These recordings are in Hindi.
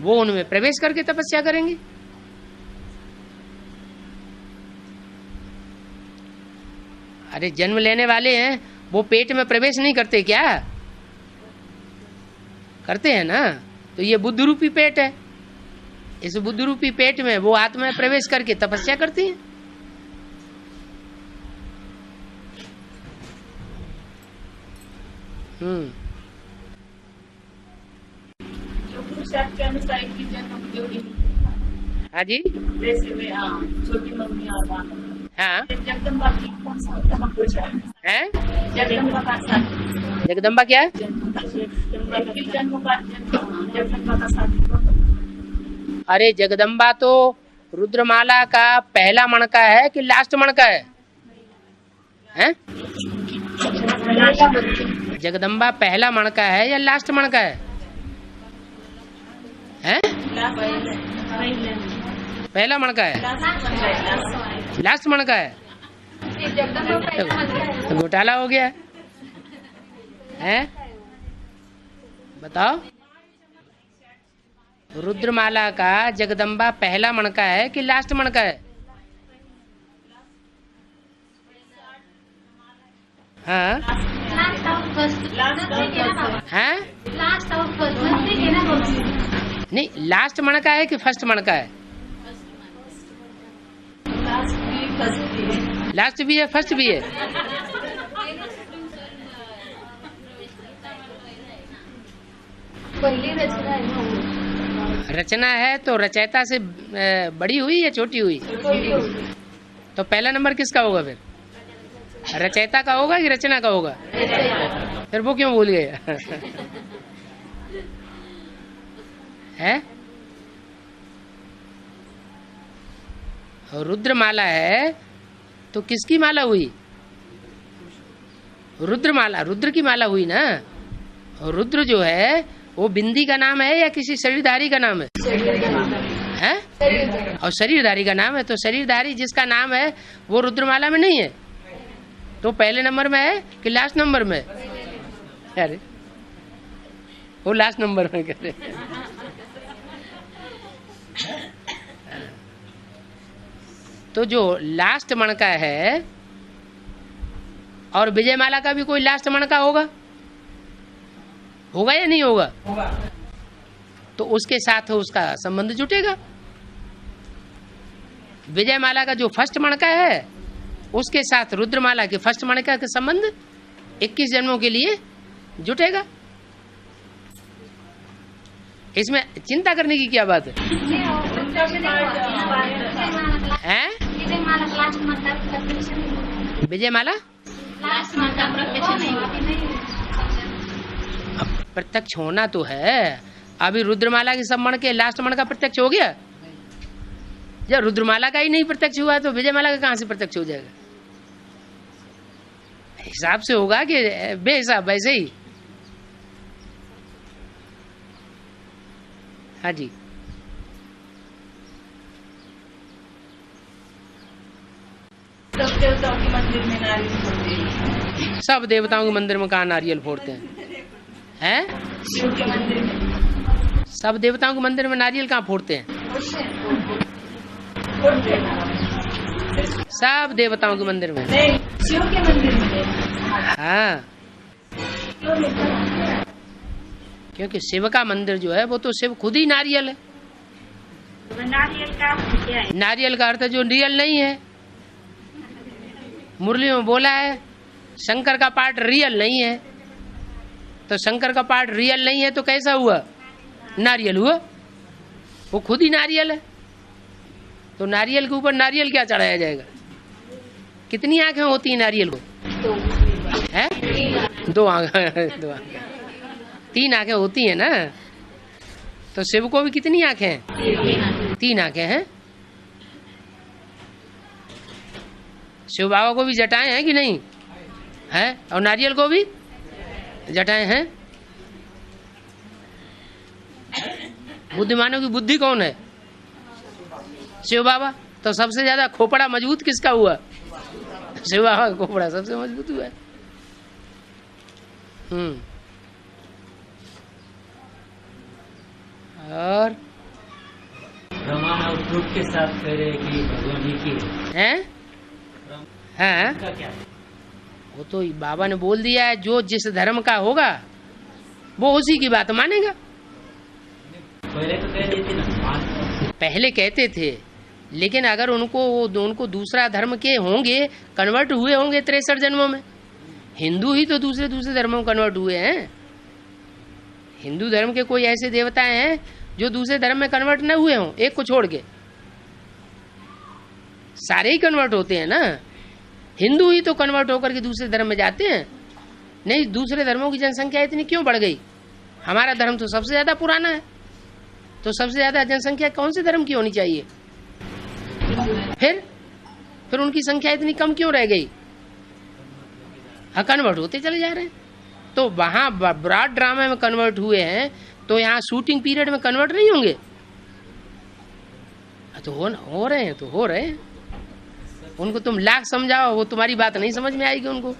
वो उनमें प्रवेश करके तपस्या करेंगे। अरे जन्म लेने वाले हैं, वो पेट में प्रवेश नहीं करते क्या? करते हैं ना। तो ये बुद्ध रूपी पेट है, इस बुद्ध रूपी पेट में वो आत्मा में प्रवेश करके तपस्या करती हैं। हाँ जी, छोटी मम्मी और हाँ जगदम्बा है। जगदम्बा का साथ, जगदम्बा क्या है? जगदम्बा का साथ। अरे जगदम्बा तो रुद्रमाला का पहला मणका है कि लास्ट मणका है? हैं? जगदम्बा पहला मणका है या लास्ट मणका है? हैं? पहला मणका है, लास्ट मणका है। तो घोटाला हो गया है। बताओ, रुद्रमाला का जगदम्बा पहला मणका है कि लास्ट मणका है? हाँ हाँ, नहीं लास्ट मणका है कि फर्स्ट मणका है? लास्ट भी है, फर्स्ट भी है। रचना है तो रचयिता से बड़ी हुई या छोटी हुई? तो पहला नंबर किसका होगा फिर? रचयिता का होगा कि रचना का होगा? फिर वो क्यों भूल गए? है रुद्रमाला है तो किसकी माला हुई? रुद्रमाला, रुद्र की माला हुई ना। रुद्र जो है वो बिंदी का नाम है या किसी शरीरधारी का नाम है? हैं? और शरीरधारी का नाम है, तो शरीरधारी जिसका नाम है वो रुद्रमाला में नहीं है, तो पहले नंबर में है कि लास्ट नंबर में? अरे वो लास्ट नंबर में कह रहे। तो जो लास्ट मणका है, और विजयमाला का भी कोई लास्ट मणका होगा, होगा या नहीं होगा? तो उसके साथ उसका संबंध जुटेगा। विजयमाला का जो फर्स्ट मणका है उसके साथ रुद्रमाला के फर्स्ट मणका का संबंध 21 जन्मों के लिए जुटेगा। इसमें चिंता करने की क्या बात है? हैं? विजयमाला प्रत्यक्ष होना तो है। अभी रुद्रमाला के सब मणके लास्ट मणका प्रत्यक्ष हो गया। जब रुद्रमाला का ही नहीं प्रत्यक्ष हुआ तो विजयमाला का कहां से प्रत्यक्ष हो जाएगा? हिसाब से होगा कि बेहिसाब वैसे ही? हाँ जी, सब देवताओं के मंदिर में नारियल फोड़ते हैं। सब देवताओं के मंदिर में कहाँ नारियल फोड़ते हैं? हैं? शिव के मंदिर में। सब देवताओं के मंदिर में नारियल कहाँ फोड़ते हैं? सब देवताओं के मंदिर में नहीं, शिव के मंदिर में। हाँ, क्योंकि शिव का मंदिर जो है वो तो शिव खुद ही नारियल है। नारियल का क्या है? नारियल का अर्थ जो रियल नहीं है। मुरली में बोला है शंकर का पार्ट रियल नहीं है, तो शंकर का पार्ट रियल नहीं है तो कैसा हुआ? नारियल हुआ। वो खुद ही नारियल है, तो नारियल के ऊपर नारियल क्या चढ़ाया जाएगा? कितनी आंखें होती हैं नारियल को? है? दो आंखें, दो आंखें, 3 आंखें होती हैं ना। तो शिव को भी कितनी आंखें हैं? 3 आंखें हैं। शिव बाबा को भी जटाएं हैं कि नहीं है? और नारियल को भी जटाएं हैं। बुद्धिमानों की बुद्धि कौन है? शिव बाबा। तो सबसे ज्यादा खोपड़ा मजबूत किसका हुआ? शिव बाबा का खोपड़ा सबसे मजबूत हुआ है। और प्रमाण और प्रूफ के साथ कह रहे हैं कि भगवान एक ही हैं? हाँ, का क्या है? वो तो बाबा ने बोल दिया है, जो जिस धर्म का होगा वो उसी की बात मानेगा। पहले तो कह रही थी ना, पहले कहते थे, लेकिन अगर उनको दूसरा धर्म के होंगे, कन्वर्ट हुए होंगे 63 जन्मों में। हिंदू ही तो दूसरे धर्मों में कन्वर्ट हुए हैं। हिंदू धर्म के कोई ऐसे देवताएं हैं जो दूसरे धर्म में कन्वर्ट न हुए हों, एक को छोड़ के। सारे ही कन्वर्ट होते हैं ना। हिंदू ही तो कन्वर्ट होकर के दूसरे धर्म में जाते हैं। नहीं, दूसरे धर्मों की जनसंख्या इतनी क्यों बढ़ गई? हमारा धर्म तो सबसे ज्यादा पुराना है, तो सबसे ज्यादा जनसंख्या कौन से धर्म की होनी चाहिए? फिर उनकी संख्या इतनी कम क्यों रह गई? हाँ, कन्वर्ट होते चले जा रहे हैं। तो वहां ब्रॉड ड्रामा में कन्वर्ट हुए हैं, तो यहाँ शूटिंग पीरियड में कन्वर्ट नहीं होंगे? तो हो रहे हैं, तो हो रहे हैं। उनको तुम लाख समझाओ, वो तुम्हारी बात नहीं समझ में आएगी उनको।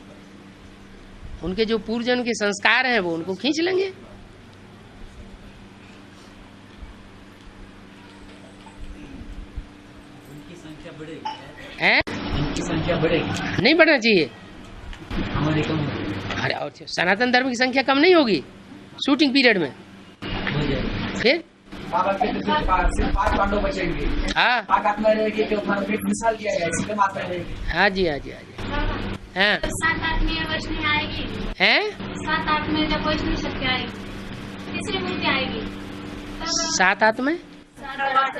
उनके जो पूर्वजन के संस्कार हैं वो उनको खींच लेंगे। उनकी संख्या बढ़ेगी, हैं? उनकी संख्या बढ़ेगी, नहीं बढ़ना चाहिए। हमारी कम होगी। अरे, और सनातन धर्म की संख्या कम नहीं होगी शूटिंग पीरियड में। हो जाएगी। फिर बाबा के तो सिर्फ 5 पांडव बचेंगे। हाँ, ताकत में रहेगी कि उन्होंने पेट मिसाल किया है, इसके मात्र में रहेगी। हाँ जी, हाँ जी, हाँ जी। हैं? 7-8 में वैष्णवी आएगी। हैं? 7-8 में जब वैष्णवी शक्ति आएगी, तीसरी मूर्ति आएगी। 7-8 में 7-8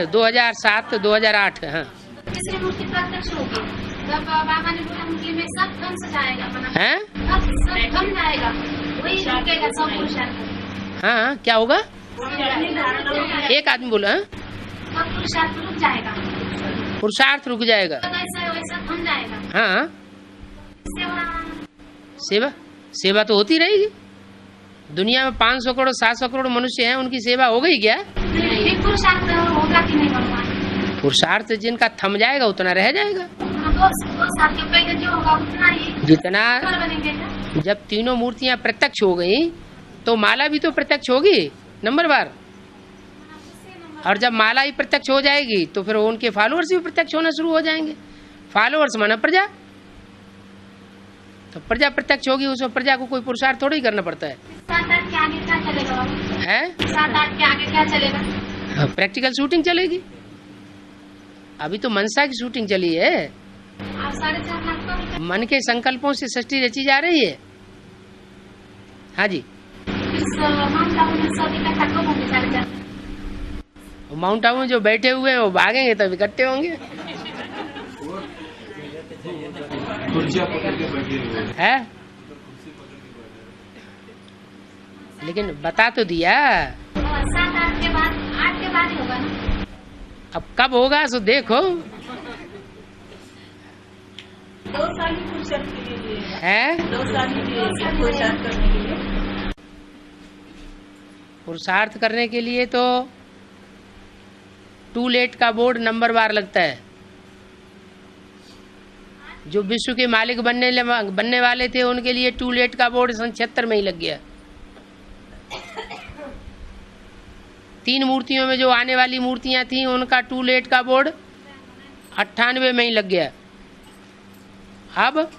2007 2008। हाँ, तीसरी मूर्ति प्रत्यक्ष होगी। तब बाबा ने बोला मूर्ति में सब ध्वंस जाएगा, हैं? सब थम जाएगा, वही रुकेगा सब पुरुषार्थ। हाँ, क्या होगा? एक आदमी बोला, हाँ? सब पुरुषार्थ रुक जाएगा, पुरुषार्थ रुक जाएगा। वैसा थम जाएगा। हाँ, सेवा सेवा तो होती रहेगी। दुनिया में 500 करोड़ 700 करोड़ मनुष्य हैं, उनकी सेवा हो गई क्या? पुरुषार्थ होगा कि नहीं होगा? पुरुषार्थ जिनका थम जाएगा उतना रह जाएगा। 2 साल के पहले जो होगा उतना ही जितना बनेंगे। जब तीनों मूर्तियां प्रत्यक्ष हो गई तो माला भी तो प्रत्यक्ष होगी नंबर बार। और जब माला ही प्रत्यक्ष हो जाएगी तो फिर उनके फॉलोअर्स भी प्रत्यक्ष होना शुरू हो जाएंगे। फॉलोअर्स माना प्रजा, तो प्रजा प्रत्यक्ष होगी, उसमें प्रजा को कोई पुरुषार्थ थोड़ा ही करना पड़ता है। 7-8 के आगे क्या चलेगा बाबू? हैं? 7-8 के आगे क्या चलेगा? प्रैक्टिकल शूटिंग चलेगी। अभी तो मनसा की शूटिंग चली है। आप 4.5 लाख तो मन के संकल्पों से सृष्टि रची जा रही है। हाँ जी, इस माउंट आबू में 100 इकट्ठा कब होंगे? 4.5। माउंट आबू में जो बैठे हुए हैं वो भागेंगे तब इकट्ठे होंगे। है? लेकिन बता तो दिया। 7-8 के बाद, 8 के बाद ही होगा ना? अब कब होगा सो देखो। 2 साल ही पुरुषार्थ के लिए है? 2 साल ही पुरुषार्थ करने के लिए। पुरुषार्थ करने के लिए तो टू लेट का बोर्ड नंबर बार लगता है। जो विश्व के मालिक बनने वाले थे उनके लिए टू लेट का बोर्ड 76 में ही लग गया। 3 मूर्तियों में जो आने वाली मूर्तियां थी उनका टू लेट का बोर्ड 98 में ही लग गया। अब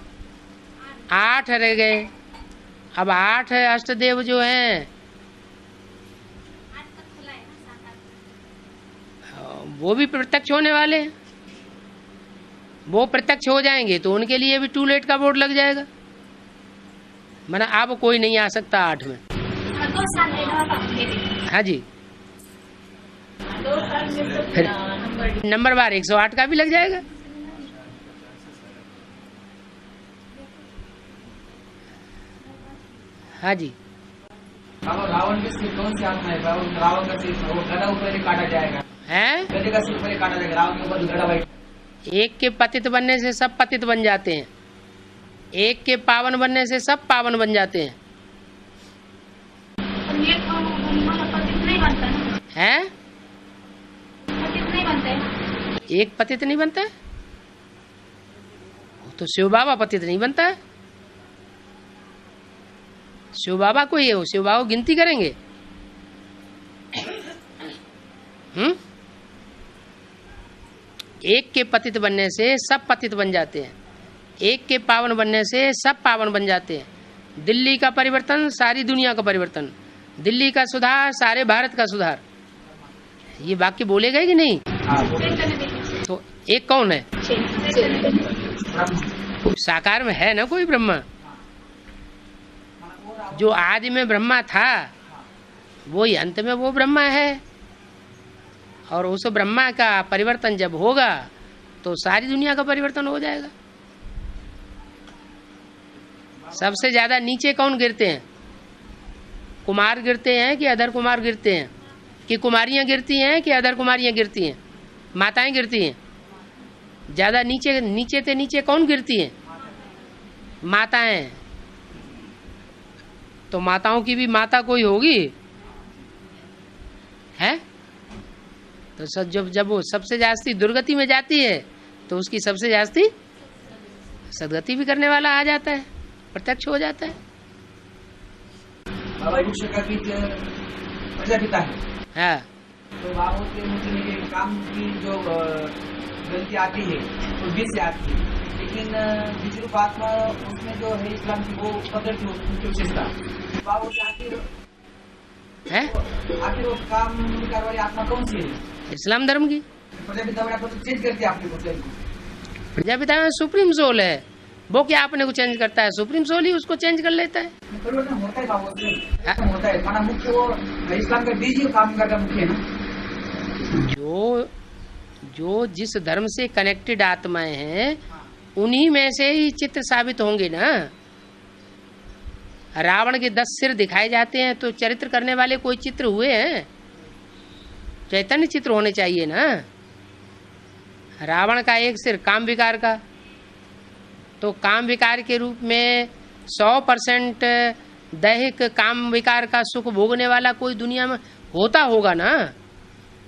8 रह गए। अब 8 अष्टदेव जो हैं वो भी प्रत्यक्ष होने वाले हैं। वो प्रत्यक्ष हो जाएंगे तो उनके लिए भी टू लेट का बोर्ड लग जाएगा। माना अब कोई नहीं आ सकता 8 में। 2 साल लेगा। हाँ जी, 2 साल में फिर नंबर नंबर बार 108 का भी लग जाएगा। हाँ जी, अब रावण के सिर कौन सी आत्मा है? रावण का सिर वो गदा ऊपर काटा जाएगा, हैं? गदे का सिर ऊपर काटा जाएगा, रावण के ऊपर गदा बैठ। एक के पतित बनने से सब पतित बन जाते हैं, एक के पावन बनने से सब पावन बन जाते हैं। ये पतित नहीं बनता ना? हैं? पतित नहीं बनता है। एक पतित नहीं बनता है? वो तो शिव बाबा पतित नहीं बनता है। शिव बाबा को ये हो, शिव बाबा गिनती करेंगे एक के पतित बनने से सब पतित बन जाते हैं, एक के पावन बनने से सब पावन बन जाते हैं। दिल्ली का परिवर्तन सारी दुनिया का परिवर्तन, दिल्ली का सुधार सारे भारत का सुधार। ये वाक्य बोलेगा कि नहीं? तो एक कौन है? साकार में है ना कोई ब्रह्मा। जो आदि में ब्रह्मा था वही अंत में वो ब्रह्मा है, और उस ब्रह्मा का परिवर्तन जब होगा तो सारी दुनिया का परिवर्तन हो जाएगा। सबसे ज्यादा नीचे कौन गिरते हैं? कुमार गिरते हैं कि अधर कुमार गिरते हैं, कि कुमारियां गिरती हैं कि अधर कुमारियां गिरती हैं, माताएं गिरती हैं? ज्यादा नीचे नीचे से नीचे कौन गिरती हैं? माताएं। तो माताओं की भी माता कोई होगी है? तो सब जब वो सबसे जास्ती दुर्गति में जाती है तो उसकी सबसे जास्ती सदगति भी करने वाला आ जाता है, प्रत्यक्ष हो जाता है। मनुष्य का बीज प्रजापिता है। हाँ, तो बाबू के मुझे ये काम की जो गलती आती है वो बीज से आती है, लेकिन बीज रूप आत्मा उसमें जो है इस्लाम की वो पकड़ती उनकी विशेषता। बाबू की आखिर वो काम करने वाली आत्मा कौन सी है? इस्लाम धर्म की। प्रजापिता बड़ा तो चेंज करती है आपके को। प्रजापिता में सुप्रीम सोल है, वो क्या अपने को चेंज करता है? सुप्रीम सोल ही उसको चेंज कर लेता है। परिवर्तन होता है बाबू से होता है, माना मुख्य वो इस्लाम का बीज ही काम करता मुख्य है ना। जो जिस धर्म से कनेक्टेड आत्माएं हैं उन्हीं में से ही चित्र साबित होंगे ना। रावण के 10 सिर दिखाए जाते हैं तो चरित्र करने वाले कोई चित्र हुए हैं? चैतन्य चित्र होने चाहिए ना। रावण का एक सिर काम विकार का, तो काम विकार के रूप में 100% दैहिक काम विकार का सुख भोगने वाला कोई दुनिया में होता होगा ना,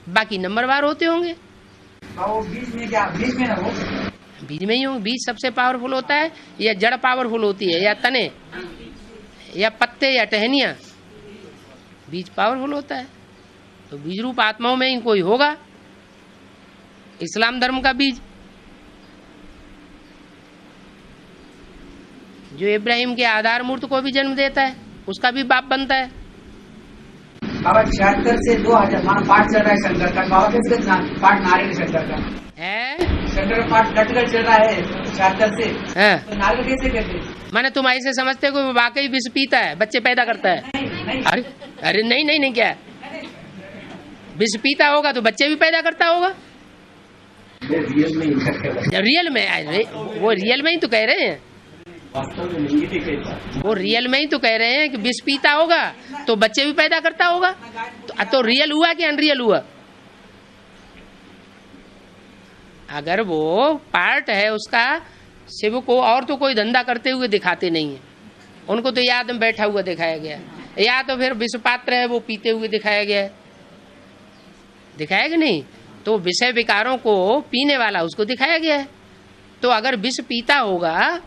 बाकी नंबरवार होते होंगे। बीज में क्या? बीज में ना हो, बीज में ही हो। बीज सबसे पावरफुल होता है, या जड़ पावरफुल होती है, या तने या पत्ते या टहनियां, बीज पावरफुल होता है। तो बीज रूप आत्माओं में ही कोई होगा। इस्लाम धर्म का बीज जो इब्राहिम के आधार मूर्त को भी जन्म देता है, उसका भी बाप बनता है। बाबा 76 से 2000 पाठ चल रहा है शंकर का। बाबा कैसे पाठ नारियल शंकर का है? शंकर का पाठ लटकर चल रहा है 76 से, तो नारियल कैसे करते? माने तुम ऐसे समझते हो वाकई विष पीता है, बच्चे पैदा करता है? नहीं। अरे नहीं क्या विष पीता होगा तो बच्चे भी पैदा करता होगा। रियल में वो रियल में ही तो कह रहे हैं, वो रियल में ही तो कह रहे हैं कि विष पीता होगा तो बच्चे भी पैदा करता होगा। तो रियल हुआ कि अनरियल हुआ? अगर वो पार्ट है उसका, शिव को और तो कोई धंधा करते हुए दिखाते नहीं है, उनको तो याद में बैठा हुआ दिखाया गया, या तो फिर विष पात्र है वो पीते हुए दिखाया गया है, दिखाया कि नहीं? तो विषय विकारों को पीने वाला उसको दिखाया गया है। तो अगर विष पीता होगा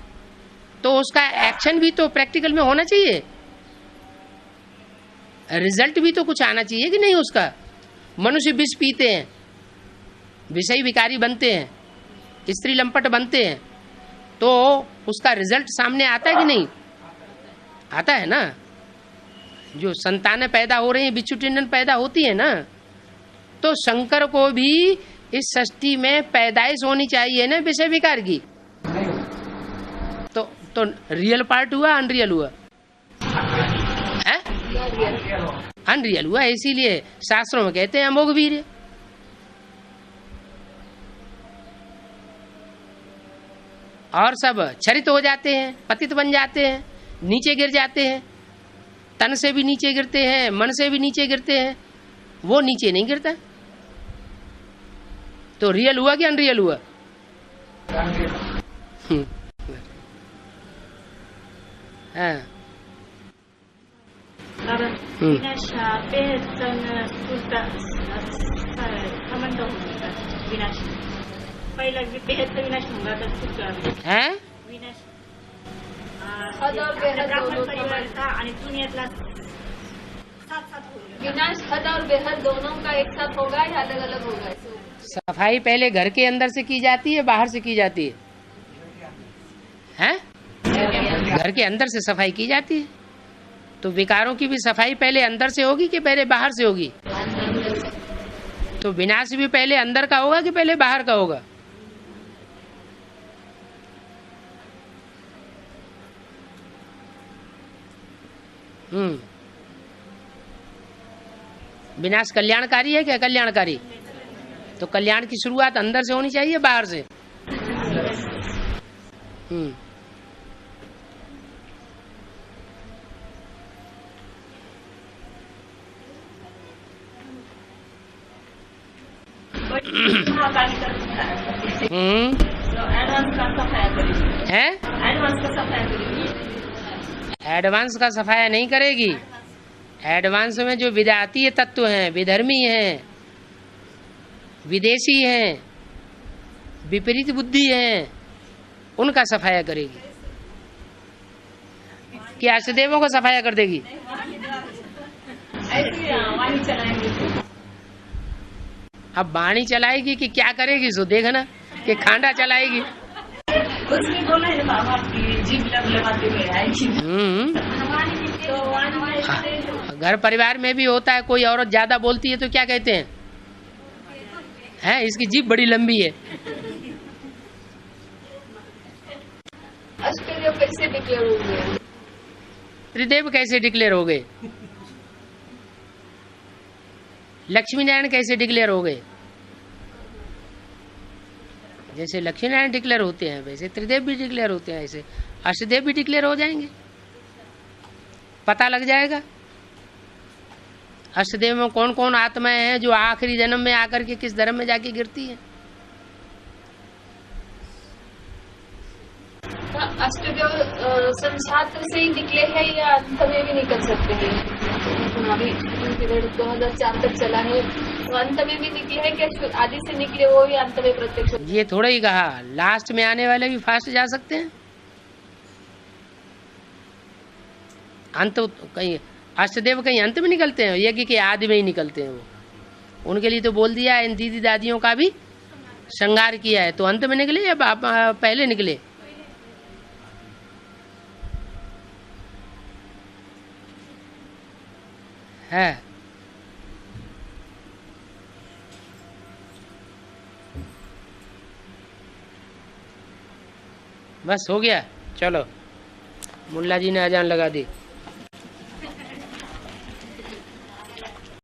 तो उसका एक्शन भी तो प्रैक्टिकल में होना चाहिए, रिजल्ट भी तो कुछ आना चाहिए कि नहीं उसका। मनुष्य विष पीते हैं, विषय विकारी बनते हैं, स्त्री लंपट बनते हैं, तो उसका रिजल्ट सामने आता है कि नहीं? आता है ना। जो संतानें पैदा हो रही हैं, बिच्छू टिंडन पैदा होती है ना, तो शंकर को भी इस सृष्टि में पैदाइश होनी चाहिए ना विषय विकार की। तो रियल पार्ट हुआ अनरियल हुआ? अनरियल हुआ, इसीलिए शास्त्रों में कहते हैं अमोघ वीर। और सब छरित हो जाते हैं, पतित बन जाते हैं, नीचे गिर जाते हैं, तन से भी नीचे गिरते हैं, मन से भी नीचे गिरते हैं, वो नीचे नहीं गिरता। तो रियल हुआ कि अनरियल हुआ? हाँ। पहिला बेहद विनाश होगा तो कुछ हैं? विनाश ब्राह्मण परिवार था आणि दुनियातला विनाश हद और बेहद दोनों का एक साथ होगा या अलग अलग होगा? सफाई पहले घर के अंदर से की जाती है, बाहर से की जाती है? हैं? घर के अंदर से सफाई की जाती है। तो विकारों की भी सफाई पहले अंदर से होगी कि पहले बाहर से होगी? तो विनाश भी पहले अंदर का होगा कि पहले बाहर का होगा? विनाश कल्याणकारी है क्या कल्याणकारी? तो कल्याण की शुरुआत अंदर से होनी चाहिए बाहर से? है एडवांस का सफाया नहीं करेगी। एडवांस में जो विजातीय तत्व हैं, विधर्मी हैं, विदेशी हैं, विपरीत बुद्धि हैं, उनका सफाया करेगी। क्या अष्टदेवों को सफाया कर देगी? अब वाणी चलाएगी कि क्या करेगी? सो देखना कि खांडा चलाएगी। उसने बोला है बाबा की जीभ लगाते हुए आएगी। घर परिवार में भी होता है, कोई औरत ज्यादा बोलती है तो क्या कहते हैं? हैं, इसकी जीभ बड़ी लंबी है। अष्टदेव कैसे डिक्लेयर हो गए? त्रिदेव कैसे डिक्लेयर हो गए? लक्ष्मी नारायण कैसे डिक्लेयर हो गए? जैसे लक्ष्मी नारायण डिक्लेयर होते हैं वैसे त्रिदेव भी डिक्लेयर होते हैं, ऐसे अष्टदेव भी डिक्लेयर हो जाएंगे। पता लग जाएगा अष्टदेव में कौन कौन आत्माएं हैं जो आखिरी जन्म में आकर के किस धर्म में जाके गिरती हैं। अष्टदेव संछात्र से ही निकले हैं या अंत में भी निकल सकते हैं? अभी 2004 तक चला है, तो अंत में भी निकले हैं क्या? आदि से निकले वो ही अंत में प्रत्यक्ष? ये थोड़ा ही कहा, लास्ट में आने वाले भी फास्ट जा सकते हैं। अंत कहीं अष्टदेव कहीं अंत में निकलते हैं, यज्ञ के आदि में ही निकलते हैं वो। उनके लिए तो बोल दिया है, इन दीदी दादियों का भी श्रृंगार किया है, तो अंत में निकले या पहले निकले? है बस हो गया। चलो मुल्ला जी ने अजान लगा दी।